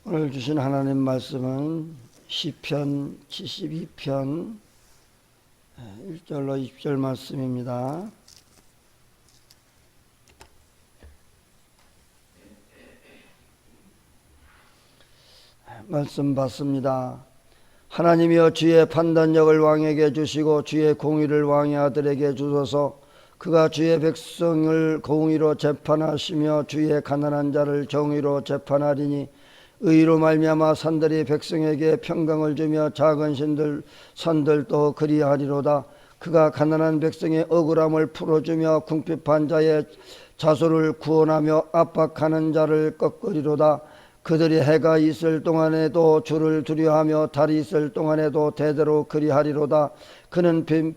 오늘 주신 하나님 말씀은 시편 72편 1절로 20절 말씀입니다. 말씀 받습니다. 하나님이여, 주의 판단력을 왕에게 주시고 주의 공의를 왕의 아들에게 주소서. 그가 주의 백성을 공의로 재판하시며 주의 가난한 자를 정의로 재판하리니, 의로 말미암아 산들이 백성에게 평강을 주며 작은 산들도 그리하리로다. 그가 가난한 백성의 억울함을 풀어주며 궁핍한 자의 자소를 구원하며 압박하는 자를 꺾으리로다. 그들이 해가 있을 동안에도 주를 두려워하며 달이 있을 동안에도 대대로 그리하리로다. 그는 빈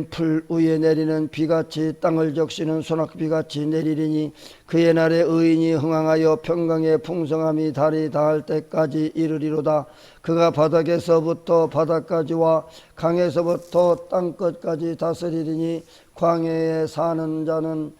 풀 위에 내리는 비같이 땅을 적시는 소낙비같이 내리리니, 그의 날에 의인이 흥황하여 평강의 풍성함이 달이 닿을 때까지 이르리로다. 그가 바닥에서부터 바닥까지와 강에서부터 땅끝까지 다스리리니, 광야에 사는 자는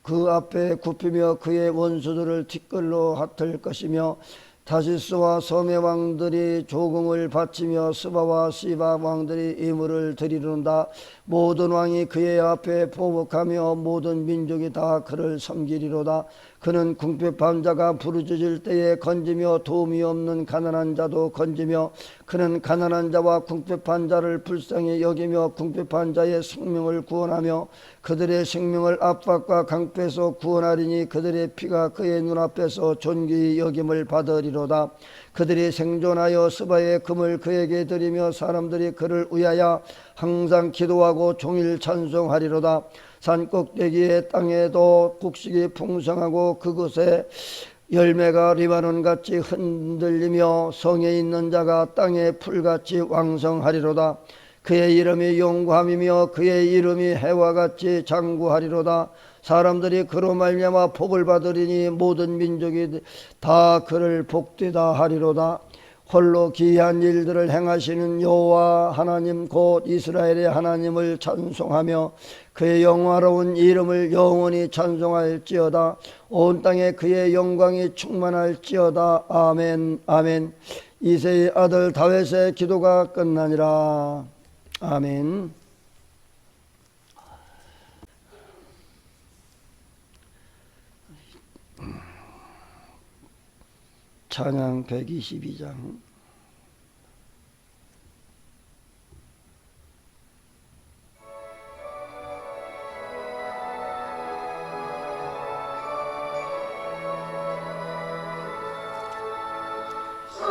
그 앞에 굽히며 그의 원수들을 티끌로 핫을 것이며, 다시스와 섬의 왕들이 조공을 바치며 스바와 시바 왕들이 이물을 드리는다. 모든 왕이 그의 앞에 보복하며 모든 민족이 다 그를 섬기리로다. 그는 궁핍한 자가 부르짖을 때에 건지며 도움이 없는 가난한 자도 건지며, 그는 가난한 자와 궁핍한 자를 불쌍히 여기며 궁핍한 자의 생명을 구원하며 그들의 생명을 압박과 강패에서 구원하리니, 그들의 피가 그의 눈앞에서 존귀히 여김을 받으리로다. 그들이 생존하여 스바의 금을 그에게 드리며 사람들이 그를 위하여 항상 기도하고 종일 찬송하리로다. 산 꼭대기의 땅에도 곡식이 풍성하고 그곳에 열매가 리바논같이 흔들리며 성에 있는 자가 땅의 풀같이 왕성하리로다. 그의 이름이 용구함이며 그의 이름이 해와같이 장구하리로다. 사람들이 그로 말미암아 복을 받으리니 모든 민족이 다 그를 복되다 하리로다. 홀로 기이한 일들을 행하시는 여호와 하나님 곧 이스라엘의 하나님을 찬송하며 그의 영화로운 이름을 영원히 찬송할지어다. 온 땅에 그의 영광이 충만할지어다. 아멘. 아멘. 이새의 아들 다윗의 기도가 끝나니라. 아멘. 찬양 122장.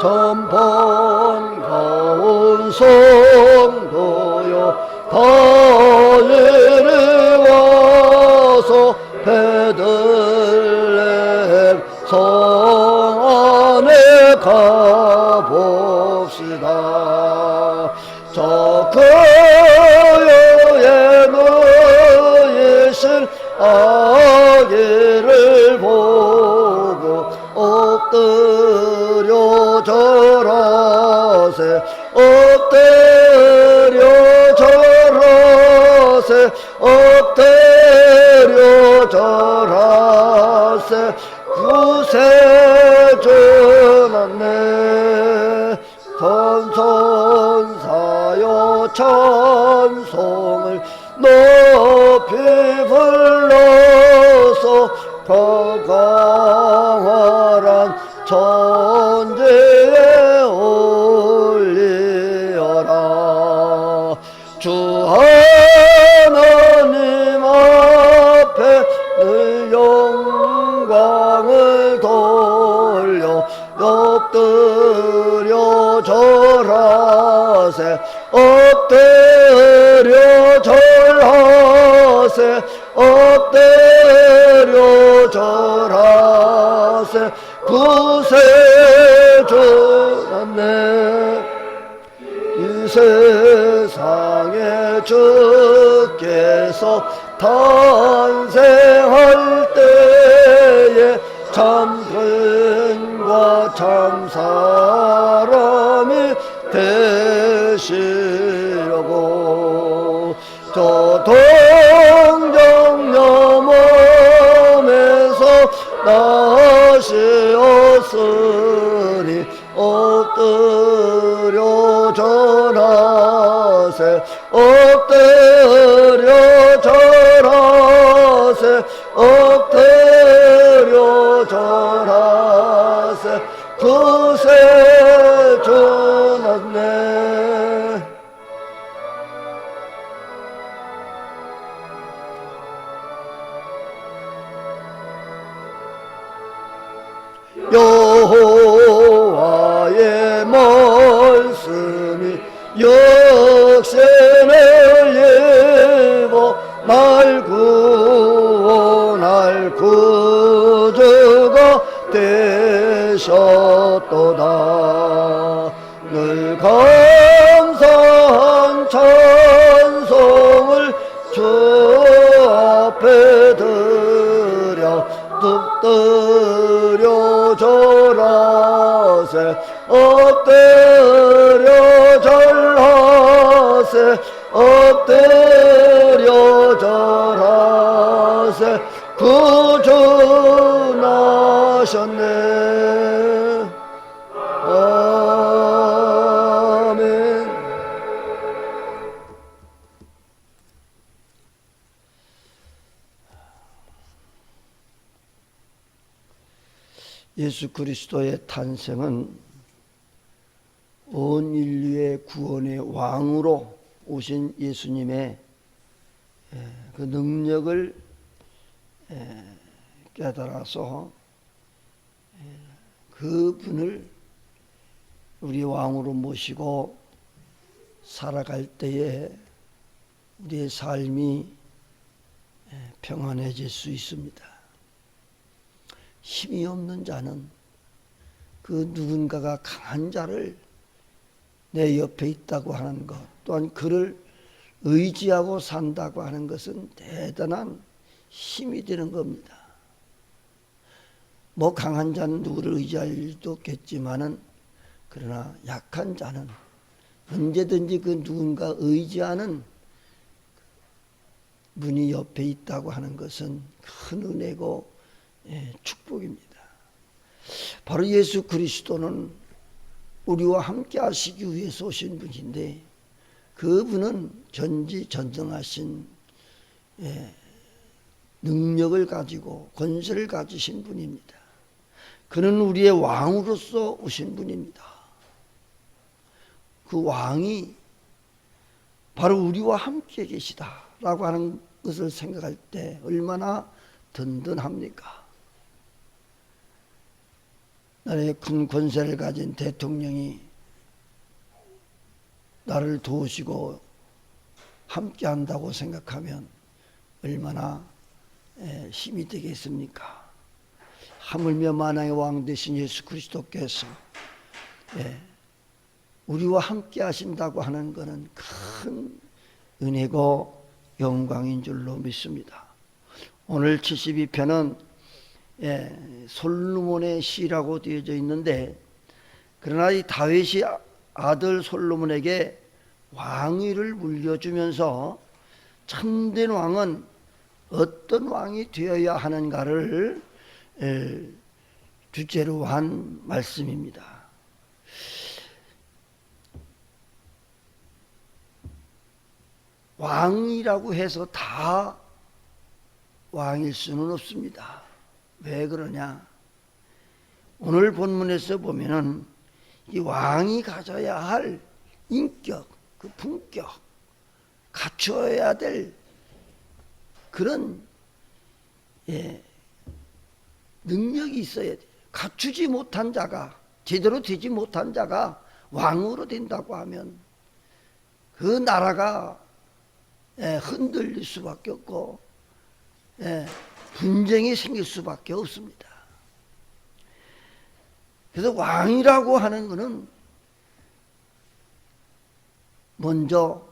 전번가온 성도여, 다이를 와서 베들레헴 성 안에 가봅시다. 저 그여의 누이신 아기를 보고 엎드려 절하세. 엎드려 절하세. 엎드려 절하세. 구세주났네. 선선사여 찬송을 높이 불러서 거강활한 천지에 올리어라. 주 하나님 앞에 늘 영광을 돌려 엎드려 절하세. 엎드려 절하세. 엎드려 절하세. 구세주났네. 이 세상에 주께서 탄생할 때에 참근과 참사람이 되시려고 저 동정 너머에서 나시었으니 절하세 엎드려 절하세 구세 주났네. 여호와의 말씀이 역생을 입어 날 구원할 구주가 되셨도다. 늘 감사한 찬송을 주 앞에 드려 엎드려 절하세 엎드려 절하세 엎드려 절하세 구주 나셨네. 아멘. 예수 그리스도의 탄생은 온 인류의 구원의 왕으로 오신 예수님의 그 능력을 깨달아서 그분을 우리 왕으로 모시고 살아갈 때에 우리의 삶이 평안해질 수 있습니다. 힘이 없는 자는 그 누군가가 강한 자를 내 옆에 있다고 하는 것, 또한 그를 의지하고 산다고 하는 것은 대단한 힘이 되는 겁니다. 뭐 강한 자는 누구를 의지할 일도 없겠지만은, 그러나 약한 자는 언제든지 그 누군가 의지하는 분이 옆에 있다고 하는 것은 큰 은혜고 축복입니다. 바로 예수 그리스도는 우리와 함께 하시기 위해서 오신 분인데, 그분은 전지전능하신 능력을 가지고 권세를 가지신 분입니다. 그는 우리의 왕으로서 오신 분입니다. 그 왕이 바로 우리와 함께 계시다라고 하는 것을 생각할 때 얼마나 든든합니까? 나라의 큰 권세를 가진 대통령이 나를 도우시고 함께 한다고 생각하면 얼마나 힘이 되겠습니까? 하물며 만왕의 왕 되신 예수 그리스도께서 우리와 함께 하신다고 하는 것은 큰 은혜고 영광인 줄로 믿습니다. 오늘 72편은 솔로몬의 시라고 되어져 있는데, 그러나 이 다윗이 아들 솔로몬에게 왕위를 물려주면서 참된 왕은 어떤 왕이 되어야 하는가를 주제로 한 말씀입니다. 왕이라고 해서 다 왕일 수는 없습니다. 왜 그러냐? 오늘 본문에서 보면은 이 왕이 가져야 할 인격, 그 품격, 갖추어야 될 그런 능력이 있어야 돼. 갖추지 못한 자가, 제대로 되지 못한 자가 왕으로 된다고 하면 그 나라가 흔들릴 수밖에 없고 분쟁이 생길 수밖에 없습니다. 그래서 왕이라고 하는 것은 먼저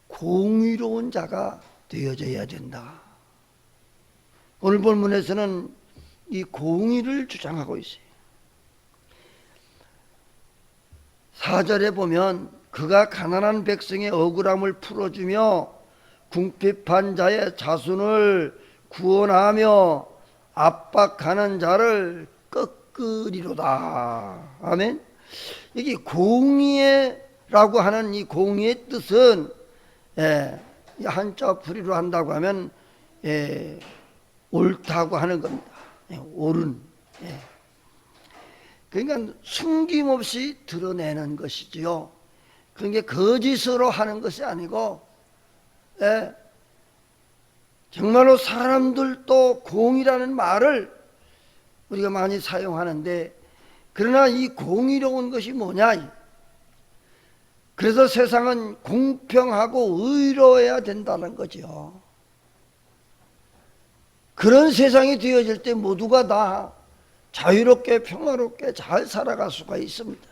공의로운 자가 되어져야 된다. 오늘 본문에서는 이 공의를 주장하고 있어요. 4절에 보면 그가 가난한 백성의 억울함을 풀어주며 궁핍한 자의 자손을 구원하며 압박하는 자를 꺾으리로다. 아멘. 여기 공의라고 하는 이 공의의 뜻은 한자 풀이로 한다고 하면 옳다고 하는 겁니다. 옳은. 그러니까 숨김없이 드러내는 것이지요. 그게 거짓으로 하는 것이 아니고, 정말로 사람들도 공의라는 말을 우리가 많이 사용하는데, 그러나 이 공의로운 것이 뭐냐? 그래서 세상은 공평하고 의로해야 된다는 거죠. 그런 세상이 되어질 때 모두가 다 자유롭게 평화롭게 잘 살아갈 수가 있습니다.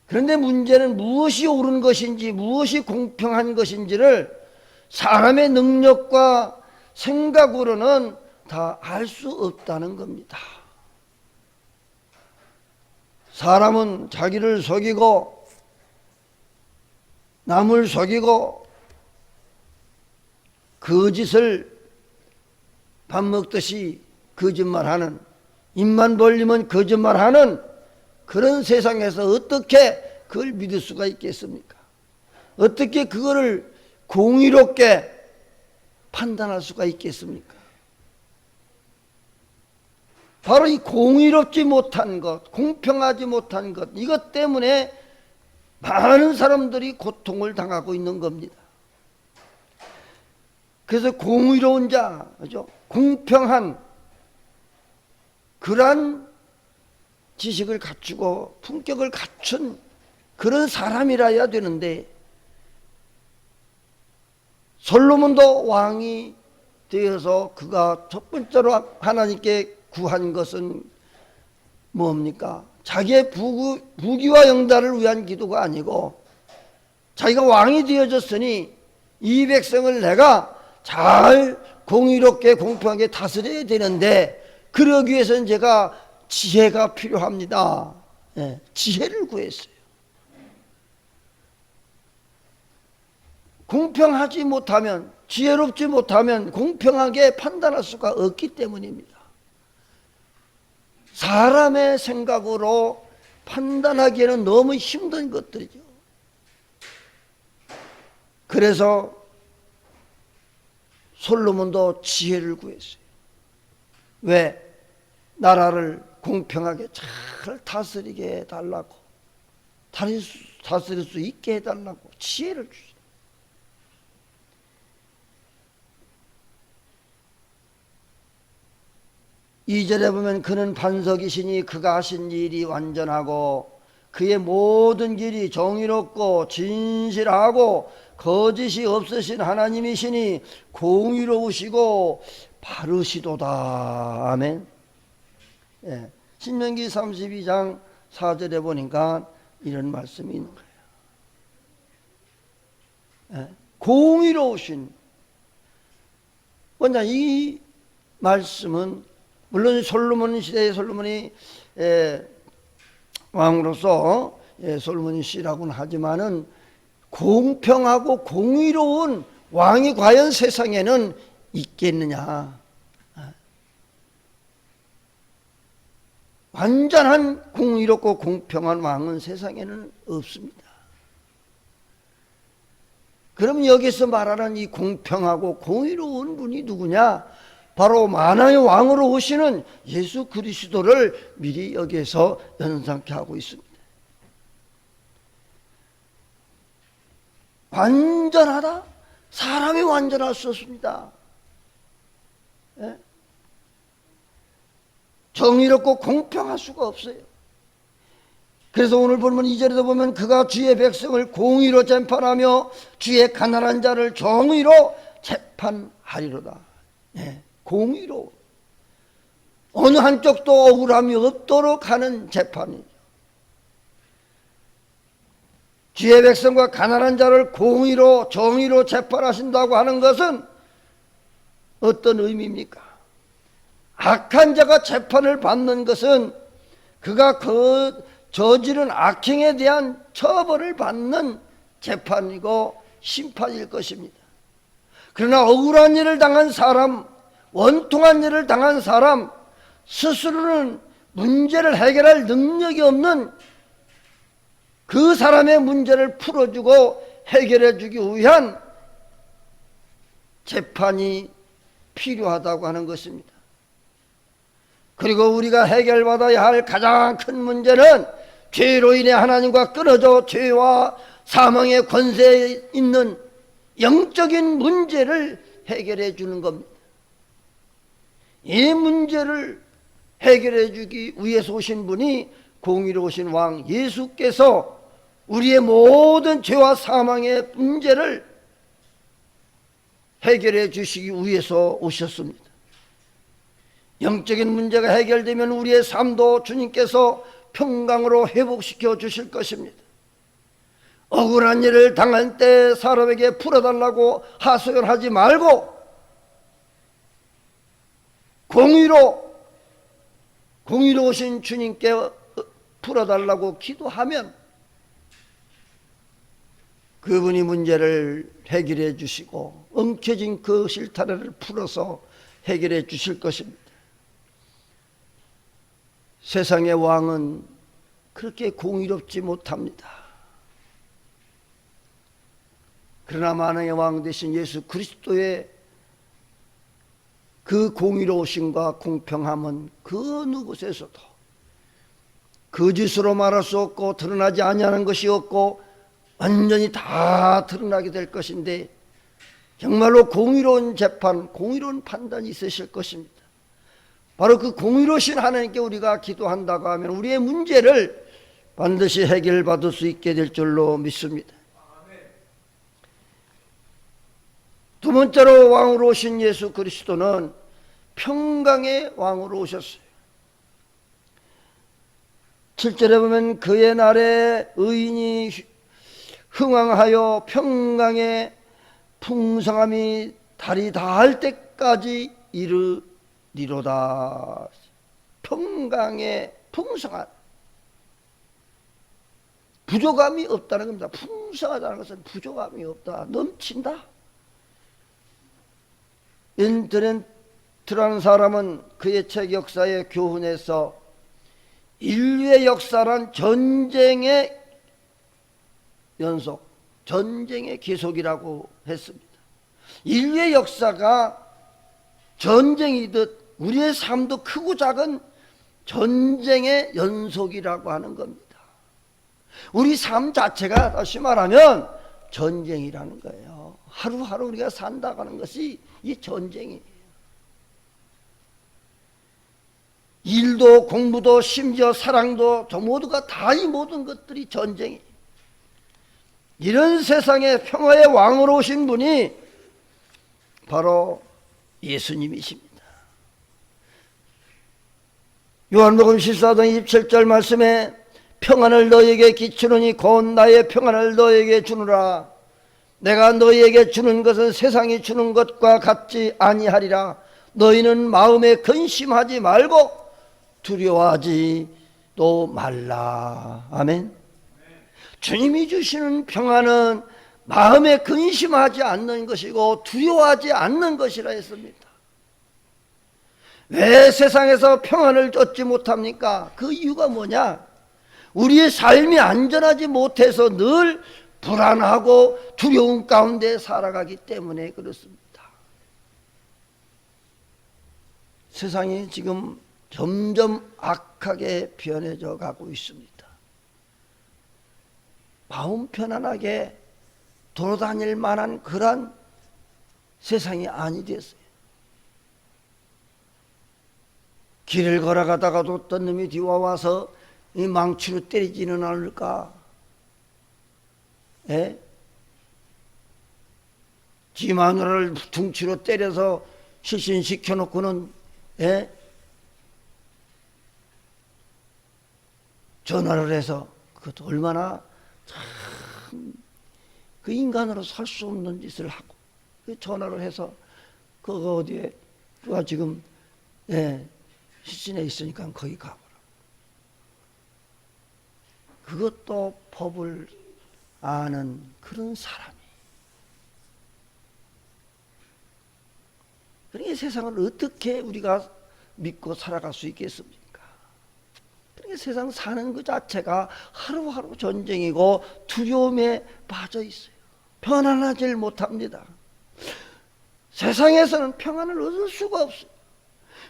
그런데 문제는 무엇이 옳은 것인지 무엇이 공평한 것인지를 사람의 능력과 생각으로는 다 알 수 없다는 겁니다. 사람은 자기를 속이고 남을 속이고 거짓을 밥 먹듯이 거짓말하는, 입만 벌리면 거짓말하는 그런 세상에서 어떻게 그걸 믿을 수가 있겠습니까? 어떻게 그거를 공의롭게 판단할 수가 있겠습니까? 바로 이 공의롭지 못한 것, 공평하지 못한 것, 이것 때문에 많은 사람들이 고통을 당하고 있는 겁니다. 그래서 공의로운 자, 그죠? 공평한 그러한 지식을 갖추고 품격을 갖춘 그런 사람이라야 되는데, 솔로몬도 왕이 되어서 그가 첫 번째로 하나님께 구한 것은 뭡니까? 자기의 부귀와 영달을 위한 기도가 아니고, 자기가 왕이 되어졌으니 이 백성을 내가 잘 공의롭게 공평하게 다스려야 되는데, 그러기 위해서는 제가 지혜가 필요합니다. 지혜를 구했어요. 공평하지 못하면, 지혜롭지 못하면 공평하게 판단할 수가 없기 때문입니다. 사람의 생각으로 판단하기에는 너무 힘든 것들이죠. 그래서 솔로몬도 지혜를 구했어요. 왜? 나라를 공평하게 잘 다스리게 해달라고, 다스릴 수 있게 해달라고 지혜를 주세요. 이절에 보면 그는 반석이시니 그가 하신 일이 완전하고 그의 모든 길이 정의롭고 진실하고 거짓이 없으신 하나님이시니 공의로우시고 바르시도다. 아멘. 신명기 32장 4절에 보니까 이런 말씀이 있는 거예요. 공의로우신. 먼저 이 말씀은 물론 솔로몬 시대의 솔로몬이 왕으로서 솔로몬이 씨라고는 하지만은 공평하고 공의로운 왕이 과연 세상에는 있겠느냐? 완전한 공의롭고 공평한 왕은 세상에는 없습니다. 그럼 여기서 말하는 이 공평하고 공의로운 분이 누구냐? 바로 만왕의 왕으로 오시는 예수 그리스도를 미리 여기에서 연상케 하고 있습니다. 완전하다? 사람이 완전할 수 없습니다. 정의롭고 공평할 수가 없어요. 그래서 오늘 보면 2절에도 보면 그가 주의 백성을 공의로 재판하며 주의 가난한 자를 정의로 재판하리로다. 공의로, 어느 한쪽도 억울함이 없도록 하는 재판이죠. 주의 백성과 가난한 자를 공의로 정의로 재판하신다고 하는 것은 어떤 의미입니까? 악한 자가 재판을 받는 것은 그가 저지른 악행에 대한 처벌을 받는 재판이고 심판일 것입니다. 그러나 억울한 일을 당한 사람, 원통한 일을 당한 사람, 스스로는 문제를 해결할 능력이 없는 그 사람의 문제를 풀어주고 해결해 주기 위한 재판이 필요하다고 하는 것입니다. 그리고 우리가 해결받아야 할 가장 큰 문제는 죄로 인해 하나님과 끊어져 죄와 사망의 권세에 있는 영적인 문제를 해결해 주는 겁니다. 이 문제를 해결해 주기 위해서 오신 분이 공의로우신 왕 예수께서 우리의 모든 죄와 사망의 문제를 해결해 주시기 위해서 오셨습니다. 영적인 문제가 해결되면 우리의 삶도 주님께서 평강으로 회복시켜 주실 것입니다. 억울한 일을 당할 때 사람에게 풀어달라고 하소연하지 말고 공의로우신 주님께 풀어달라고 기도하면 그분이 문제를 해결해 주시고 엉켜진 그 실타래를 풀어서 해결해 주실 것입니다. 세상의 왕은 그렇게 공의롭지 못합니다. 그러나 만왕의 왕 되신 예수 그리스도의 그 공의로우심과 공평함은 그 누구에서도 거짓으로 말할 수 없고 드러나지 아니하는 것이 없고 완전히 다 드러나게 될 것인데 정말로 공의로운 재판, 공의로운 판단이 있으실 것입니다. 바로 그 공의로우신 하나님께 우리가 기도한다고 하면 우리의 문제를 반드시 해결받을 수 있게 될 줄로 믿습니다. 두 번째로 왕으로 오신 예수 그리스도는 평강의 왕으로 오셨어요. 7절에 보면 그의 날에 의인이 흥왕하여 평강의 풍성함이 달이 닿을 때까지 이르리로다. 평강의 풍성함, 부족함이 없다는 겁니다. 풍성하다는 것은 부족함이 없다, 넘친다. 인터넷라는 사람은 그의 책 역사의 교훈에서 인류의 역사란 전쟁의 연속, 전쟁의 계속이라고 했습니다. 인류의 역사가 전쟁이듯 우리의 삶도 크고 작은 전쟁의 연속이라고 하는 겁니다. 우리 삶 자체가 다시 말하면 전쟁이라는 거예요. 하루하루 우리가 산다고 것이 이 전쟁이에요. 일도 공부도 심지어 사랑도 저 모두가 다 이 모든 것들이 전쟁이에요. 이런 세상에 평화의 왕으로 오신 분이 바로 예수님이십니다. 요한복음 14장 27절 말씀에 평안을 너에게 끼치노니 곧 나의 평안을 너에게 주노라. 내가 너희에게 주는 것은 세상이 주는 것과 같지 아니하리라. 너희는 마음에 근심하지 말고 두려워하지도 말라. 아멘. 주님이 주시는 평안은 마음에 근심하지 않는 것이고 두려워하지 않는 것이라 했습니다. 왜 세상에서 평안을 얻지 못합니까? 그 이유가 뭐냐? 우리의 삶이 안전하지 못해서 늘 불안하고 두려움 가운데 살아가기 때문에 그렇습니다. 세상이 지금 점점 악하게 변해져 가고 있습니다. 마음 편안하게 돌아다닐 만한 그런 세상이 아니 됐어요. 길을 걸어가다가도 어떤 놈이 뒤와와서 이 망치로 때리지는 않을까? 예? 지 마누라를 둥치로 때려서 실신시켜 놓고는 예? 전화를 해서 그것도 얼마나 참 그 인간으로 살 수 없는 짓을 하고 그 전화를 해서 그거 어디에 누가 지금 예, 시신에 있으니까 거기 가보라. 그것도 법을 아는 그런 사람이. 그러니까 세상을 어떻게 우리가 믿고 살아갈 수 있겠습니까? 그러니까 세상 사는 그 자체가 하루하루 전쟁이고 두려움에 빠져 있어요. 편안하질 못합니다. 세상에서는 평안을 얻을 수가 없어요.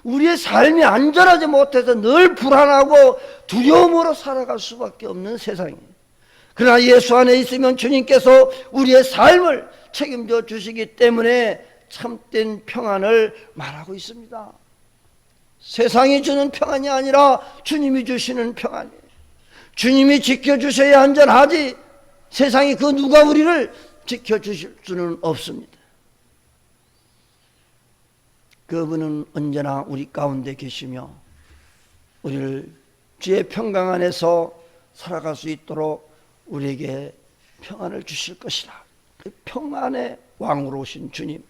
우리의 삶이 안전하지 못해서 늘 불안하고 두려움으로 살아갈 수밖에 없는 세상이에요. 그러나 예수 안에 있으면 주님께서 우리의 삶을 책임져 주시기 때문에 참된 평안을 말하고 있습니다. 세상이 주는 평안이 아니라 주님이 주시는 평안이에요. 주님이 지켜주셔야 안전하지 세상이 그 누가 우리를 지켜주실 수는 없습니다. 그분은 언제나 우리 가운데 계시며 우리를 주의 평강 안에서 살아갈 수 있도록 우리에게 평안을 주실 것이라. 그 평안의 왕으로 오신 주님,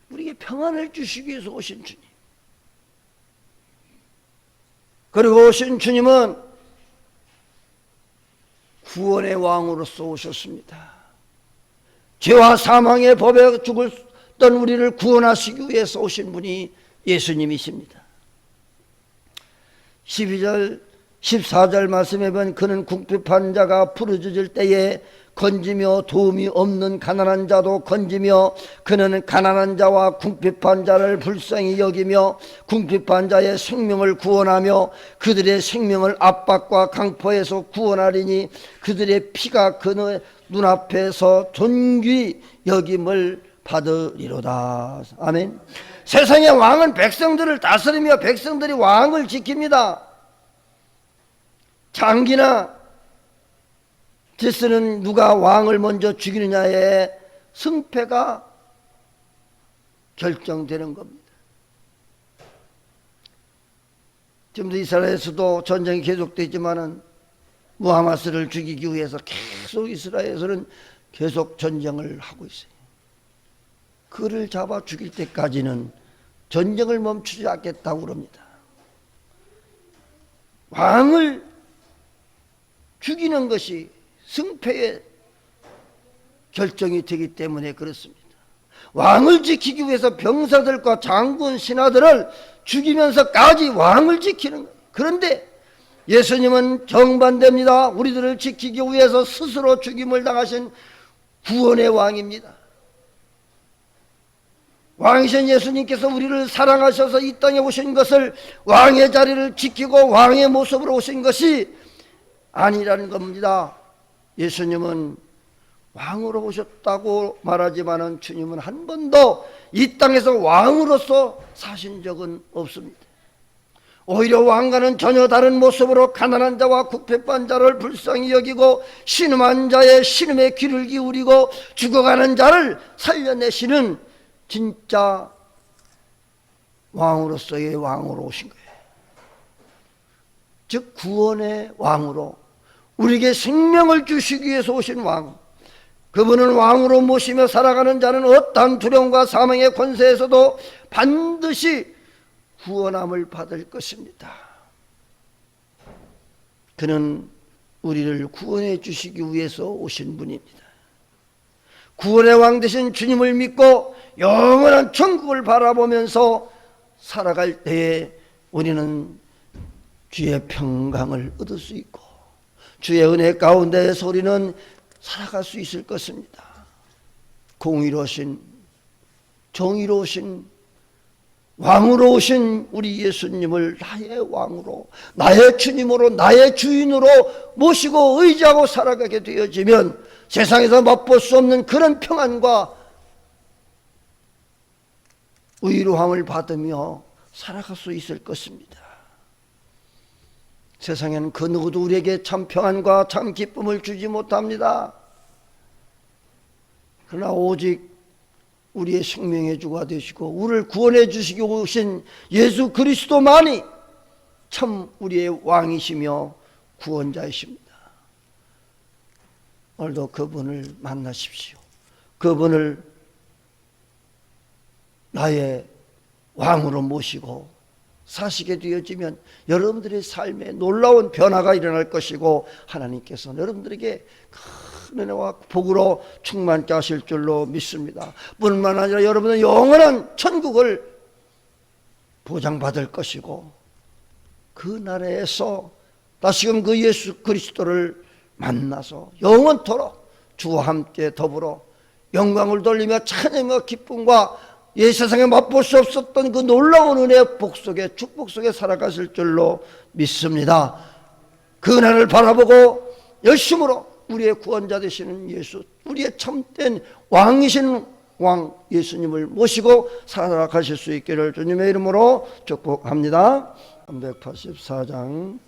우리에게 평안을 주시기 위해서 오신 주님, 그리고 오신 주님은 구원의 왕으로서 오셨습니다. 죄와 사망의 법에 죽었던 우리를 구원하시기 위해서 오신 분이 예수님이십니다. 12절 14절 말씀에 보면 그는 궁핍한 자가 부르짖을 때에 건지며 도움이 없는 가난한 자도 건지며 그는 가난한 자와 궁핍한 자를 불쌍히 여기며 궁핍한 자의 생명을 구원하며 그들의 생명을 압박과 강포에서 구원하리니 그들의 피가 그의 눈앞에서 존귀 여김을 받으리로다. 아멘. 세상의 왕은 백성들을 다스리며 백성들이 왕을 지킵니다. 장기나 제스는 누가 왕을 먼저 죽이느냐에 승패가 결정되는 겁니다. 지금도 이스라엘에서도 전쟁이 계속되지만은 무하마스를 죽이기 위해서 계속 이스라엘에서는 계속 전쟁을 하고 있어요. 그를 잡아 죽일 때까지는 전쟁을 멈추지 않겠다고 그럽니다. 왕을 죽이는 것이 승패의 결정이 되기 때문에 그렇습니다. 왕을 지키기 위해서 병사들과 장군 신하들을 죽이면서까지 왕을 지키는 거예요. 그런데 예수님은 정반대입니다. 우리들을 지키기 위해서 스스로 죽임을 당하신 구원의 왕입니다. 왕이신 예수님께서 우리를 사랑하셔서 이 땅에 오신 것을 왕의 자리를 지키고 왕의 모습으로 오신 것이 아니라는 겁니다. 예수님은 왕으로 오셨다고 말하지만 주님은 한 번도 이 땅에서 왕으로서 사신 적은 없습니다. 오히려 왕과는 전혀 다른 모습으로 가난한 자와 궁핍한 자를 불쌍히 여기고 신음한 자의 신음에 귀를 기울이고 죽어가는 자를 살려내시는 진짜 왕으로서의 왕으로 오신 거예요. 즉 구원의 왕으로 우리에게 생명을 주시기 위해서 오신 왕, 그분은 왕으로 모시며 살아가는 자는 어떠한 두려움과 사망의 권세에서도 반드시 구원함을 받을 것입니다. 그는 우리를 구원해 주시기 위해서 오신 분입니다. 구원의 왕 되신 주님을 믿고 영원한 천국을 바라보면서 살아갈 때에 우리는 주의 평강을 얻을 수 있고 주의 은혜 가운데에서 우리는 살아갈 수 있을 것입니다. 공의로우신 정의로우신 왕으로 오신 우리 예수님을 나의 왕으로 나의 주님으로 나의 주인으로 모시고 의지하고 살아가게 되어지면 세상에서 맛볼 수 없는 그런 평안과 의로함을 받으며 살아갈 수 있을 것입니다. 세상에는 그 누구도 우리에게 참 평안과 참 기쁨을 주지 못합니다. 그러나 오직 우리의 생명의 주가 되시고 우리를 구원해 주시기 오신 예수 그리스도만이 참 우리의 왕이시며 구원자이십니다. 오늘도 그분을 만나십시오. 그분을 나의 왕으로 모시고 사시게 되어지면 여러분들의 삶에 놀라운 변화가 일어날 것이고 하나님께서는 여러분들에게 큰 은혜와 복으로 충만케 하실 줄로 믿습니다. 뿐만 아니라 여러분은 영원한 천국을 보장받을 것이고 그 나라에서 다시금 그 예수 그리스도를 만나서 영원토록 주와 함께 더불어 영광을 돌리며 찬양과 기쁨과 이 세상에 맛볼 수 없었던 그 놀라운 은혜의 복 속에, 축복 속에 살아가실 줄로 믿습니다. 그 은혜를 바라보고 열심으로 우리의 구원자 되시는 예수, 우리의 참된 왕이신 왕 예수님을 모시고 살아가실 수 있기를 주님의 이름으로 축복합니다. 384장.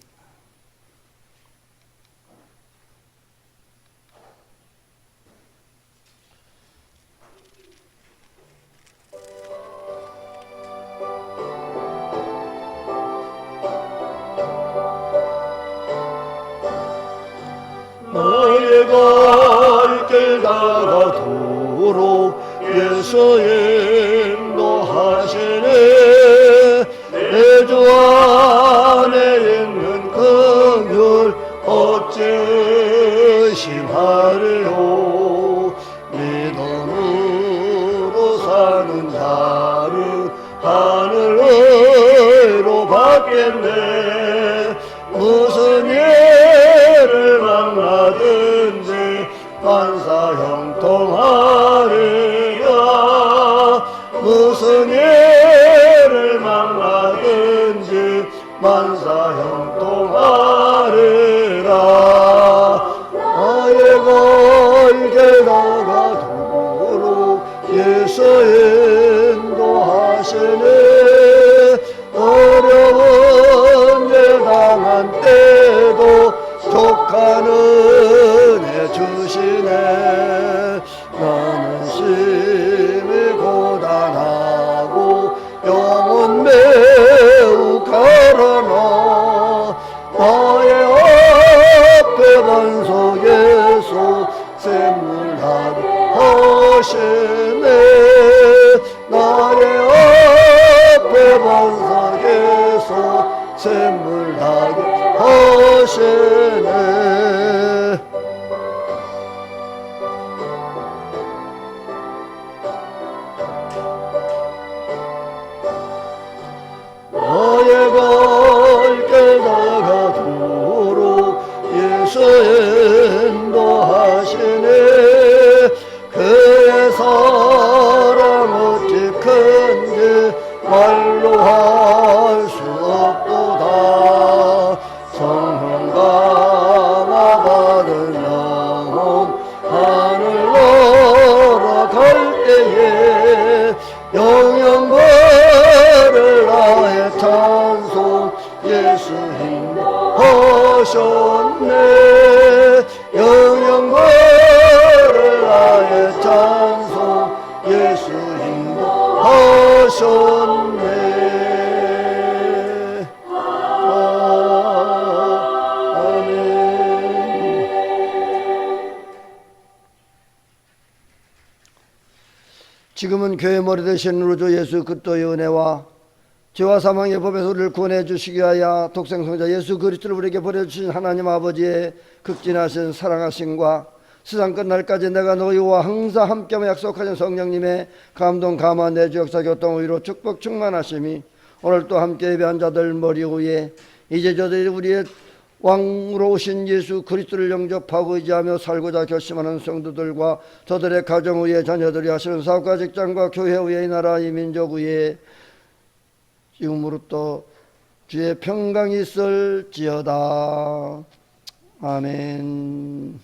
나의 갈 길 다가도록 예수 인도하시네. 내 주 안에 있는 긍휼 어찌 의심하리요. 믿음으로 사는 자를 하늘로 받겠네. 무슨 일을 만나든지 만사 형통하리라. 무슨 일을 만나든지 만사 형통하리라. 나의 갈 다가도록 예수 인도하시네. 어려운 일 당한 때도 족한 은혜 주시네. 나는 심히 고단하고 영혼 매우 가라나. 나의 앞에 반석에서 샘물나게 하시네. 나의 앞에 반석에서 샘물나게 하시네. 나의 갈 길 다가도록 예수 인도하시네. 그의 사랑 어찌 큰지 말로 할 수 없도다. 성령 감화 받은 영혼 하늘로 갈 때에 영영 걸을 나의 찬송 예수 인도하셨네. 영영 걸을 나의 찬송 예수 인도하셨네. 지금은 교회 머리 되신 우리 주 예수 그리스도의 은혜와 죄와 사망의 법에서 우리를 구원해 주시기 위하여 독생성자 예수 그리스도를 우리에게 보내주신 하나님 아버지의 극진하신 사랑하심과 세상 끝날까지 내가 너희와 항상 함께하며 약속하신 성령님의 감동 감화 내주 역사 교통 의로 축복 충만하심이 오늘 또 함께 예배한 자들 머리 위에 이제 저들이 우리의 왕으로 오신 예수 그리스도를 영접하고 의지하며 살고자 결심하는 성도들과 저들의 가정 위에 자녀들이 하시는 사업과 직장과 교회 위에 이 나라 이 민족 위에 지금으로부터 주의 평강이 있을지어다. 아멘.